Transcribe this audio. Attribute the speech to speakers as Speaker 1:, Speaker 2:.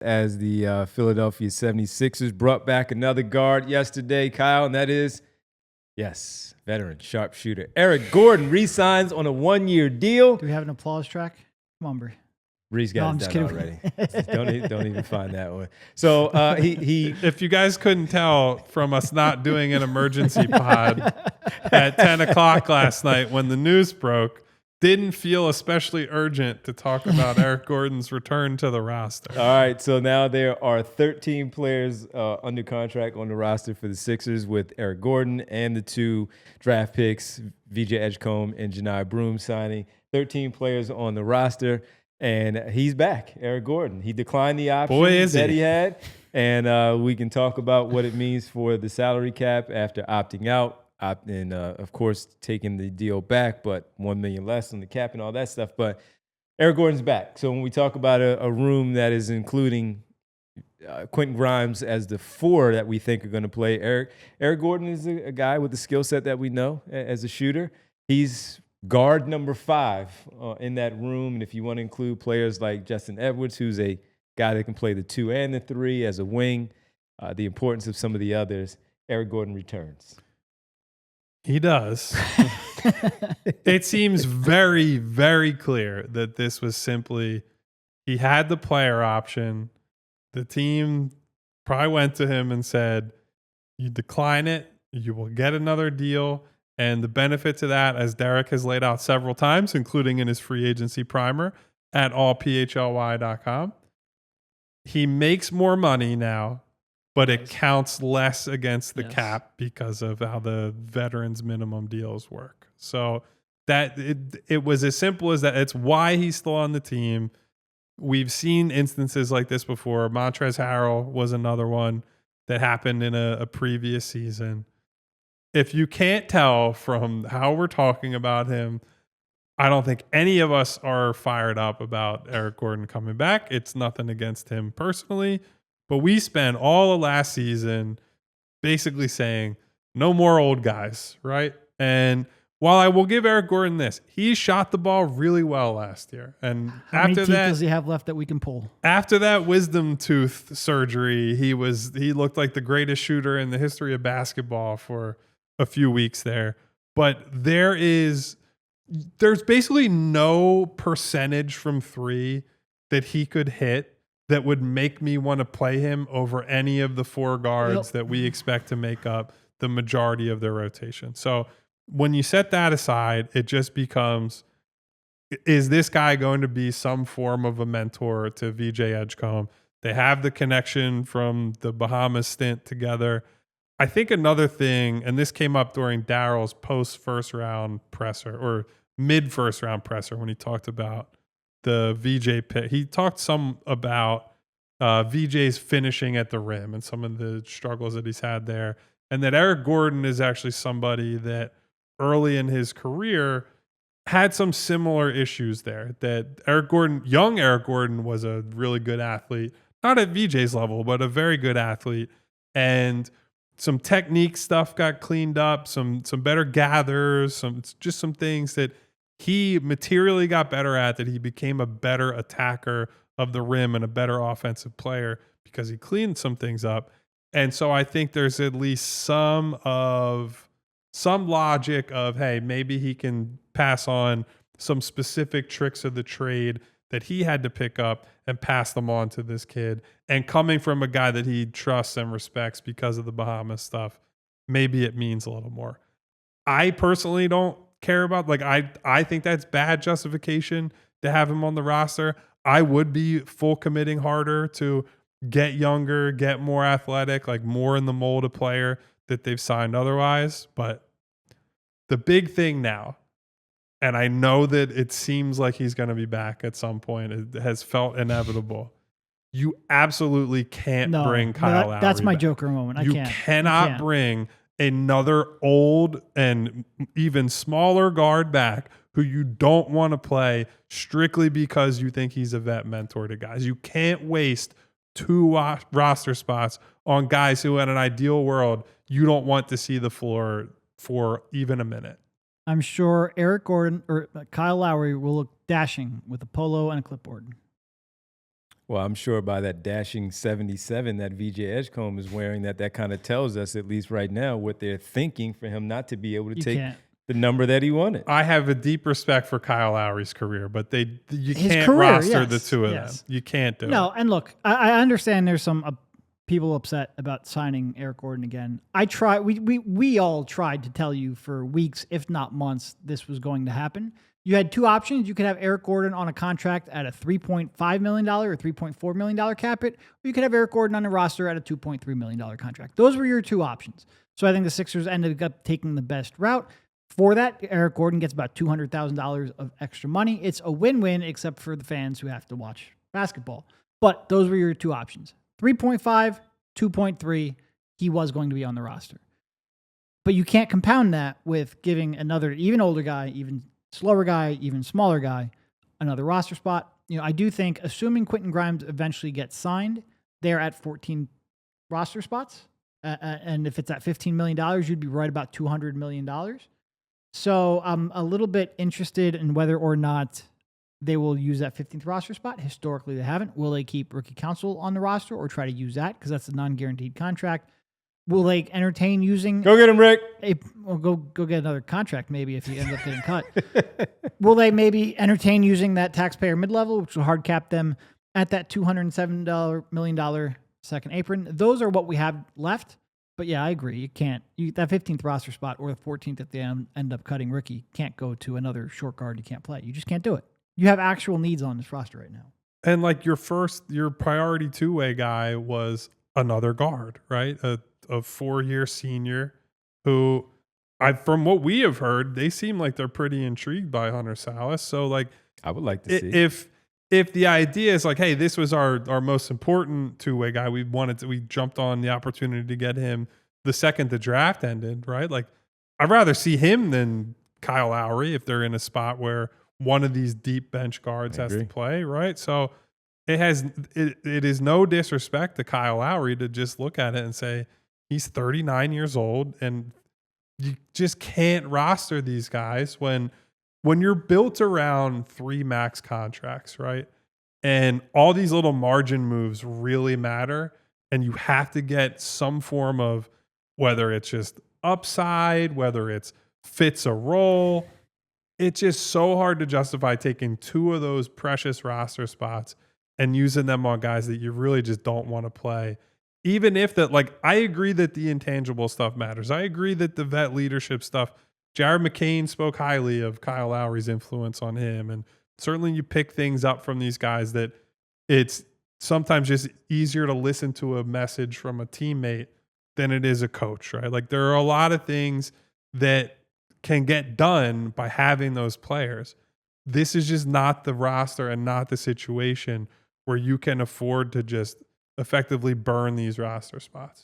Speaker 1: as the Philadelphia 76ers brought back another guard yesterday, Kyle, and that is, yes, veteran sharpshooter Eric Gordon re-signs on a 1-year deal.
Speaker 2: Do we have an applause track? Come on, Bree.
Speaker 1: Bree's got it done already. don't even find that one. So he
Speaker 3: if you guys couldn't tell from us not doing an emergency pod at 10 o'clock last night when the news broke, didn't feel especially urgent to talk about Eric Gordon's return to the roster.
Speaker 1: All right, so now there are 13 players under contract on the roster for the Sixers, with Eric Gordon and the 2 draft picks, VJ Edgecombe and Janai Broome, signing. 13 players on the roster, and he's back, Eric Gordon. He declined the option that he had, and we can talk about what it means for the salary cap after opting out. And of course, taking the deal back, but $1 million less on the cap and all that stuff. But Eric Gordon's back. So when we talk about a room that is including Quentin Grimes as the 4 that we think are going to play, Eric Gordon is a guy with the skill set that we know as a shooter. He's guard number 5 in that room. And if you want to include players like Justin Edwards, who's a guy that can play the 2 and the 3 as a wing, the importance of some of the others, Eric Gordon returns.
Speaker 3: He does. It seems very, very clear that this was simply, he had the player option. The team probably went to him and said, you decline it, you will get another deal. And the benefit to that, as Derek has laid out several times, including in his free agency primer at allphly.com, he makes more money now, but it counts less against the cap because of how the veterans minimum deals work. So that it was as simple as that. It's why he's still on the team. We've seen instances like this before. Montrezl Harrell was another one that happened in a previous season. If you can't tell from how we're talking about him, I don't think any of us are fired up about Eric Gordon coming back. It's nothing against him personally. But we spent all of last season basically saying, no more old guys, right? And while I will give Eric Gordon this, he shot the ball really well last year. And
Speaker 2: how many teeth does he have left that we can pull?
Speaker 3: After that wisdom tooth surgery, he looked like the greatest shooter in the history of basketball for a few weeks there. But there's basically no percentage from 3 that he could hit that would make me want to play him over any of the 4 guards that we expect to make up the majority of their rotation. So when you set that aside, it just becomes, is this guy going to be some form of a mentor to VJ Edgecombe? They have the connection from the Bahamas stint together. I think another thing, and this came up during Daryl's post-first round presser or mid-first round presser when he talked about the VJ pick. He talked some about VJ's finishing at the rim and some of the struggles that he's had there. And that Eric Gordon is actually somebody that early in his career had some similar issues there. That young Eric Gordon was a really good athlete, not at VJ's level, but a very good athlete. And some technique stuff got cleaned up, some better gathers, some things that he materially got better at, that he became a better attacker of the rim and a better offensive player because he cleaned some things up. And so I think there's at least some logic of, hey, maybe he can pass on some specific tricks of the trade that he had to pick up and pass them on to this kid. And coming from a guy that he trusts and respects because of the Bahamas stuff, maybe it means a little more. I personally don't care about, I think that's bad justification to have him on the roster. I would be full committing harder to get younger, get more athletic, more in the mold of player that they've signed otherwise. But the big thing now, and I know that it seems like he's going to be back at some point, it has felt inevitable. You absolutely can't bring Kyle Lowry
Speaker 2: That's my
Speaker 3: back.
Speaker 2: Joker moment.
Speaker 3: You cannot bring another old and even smaller guard back who you don't want to play strictly because you think he's a vet mentor to guys. You can't waste 2 roster spots on guys who, in an ideal world, you don't want to see the floor for even a minute.
Speaker 2: I'm sure Eric Gordon or Kyle Lowry will look dashing with a polo and a clipboard.
Speaker 1: Well, I'm sure by that dashing 77 that VJ Edgecombe is wearing, that kind of tells us, at least right now, what they're thinking for him not to be able to
Speaker 2: You
Speaker 1: take
Speaker 2: can't.
Speaker 1: the number that he wanted.
Speaker 3: I have a deep respect for Kyle Lowry's career, but you
Speaker 2: His
Speaker 3: can't
Speaker 2: career,
Speaker 3: roster the
Speaker 2: yes,
Speaker 3: two of
Speaker 2: yes.
Speaker 3: them. You can't do
Speaker 2: No,
Speaker 3: it.
Speaker 2: and look, I understand there's some people upset about signing Eric Gordon again. We all tried to tell you for weeks, if not months, this was going to happen. You had two options. You could have Eric Gordon on a contract at a $3.5 million or $3.4 million cap hit, or you could have Eric Gordon on a roster at a $2.3 million contract. Those were your two options. So I think the Sixers ended up taking the best route. For that, Eric Gordon gets about $200,000 of extra money. It's a win-win, except for the fans who have to watch basketball. But those were your two options. 3.5, 2.3, he was going to be on the roster. But you can't compound that with giving another even older guy, even slower guy, even smaller guy, another roster spot. I do think, assuming Quentin Grimes eventually gets signed, they're at 14 roster spots. And if it's at $15 million, you'd be right about $200 million. So I'm a little bit interested in whether or not they will use that 15th roster spot. Historically, they haven't. Will they keep Rookie Council on the roster or try to use that? Because that's a non-guaranteed contract. Will they entertain using...
Speaker 1: Go get him, Rick.
Speaker 2: Go get another contract, maybe, if you end up getting cut. Will they maybe entertain using that taxpayer mid-level, which will hard cap them at that $207 million second apron? Those are what we have left. But yeah, I agree. You can't... that 15th roster spot or the 14th if they end up cutting Ricky can't go to another short guard you can't play. You just can't do it. You have actual needs on this roster right now.
Speaker 3: And like your priority two-way guy was another guard, right? A 4-year senior who, from what we have heard, they seem like they're pretty intrigued by Hunter Salas. So like,
Speaker 1: I would like to see
Speaker 3: if the idea is like, hey, this was our most important two-way guy, we jumped on the opportunity to get him the second the draft ended, right? Like, I'd rather see him than Kyle Lowry if they're in a spot where one of these deep bench guards has to play, right? So it is no disrespect to Kyle Lowry to just look at it and say he's 39 years old, and you just can't roster these guys when you're built around 3 max contracts, right? And all these little margin moves really matter, and you have to get some form of, whether it's just upside, whether it's fits a role. It's just so hard to justify taking 2 of those precious roster spots and using them on guys that you really just don't want to play. Even if that, like, I agree that the intangible stuff matters. I agree that the vet leadership stuff, Jared McCain spoke highly of Kyle Lowry's influence on him. And certainly you pick things up from these guys that it's sometimes just easier to listen to a message from a teammate than it is a coach, right? Like, there are a lot of things that can get done by having those players. This is just not the roster and not the situation where you can afford to just effectively burn these roster spots.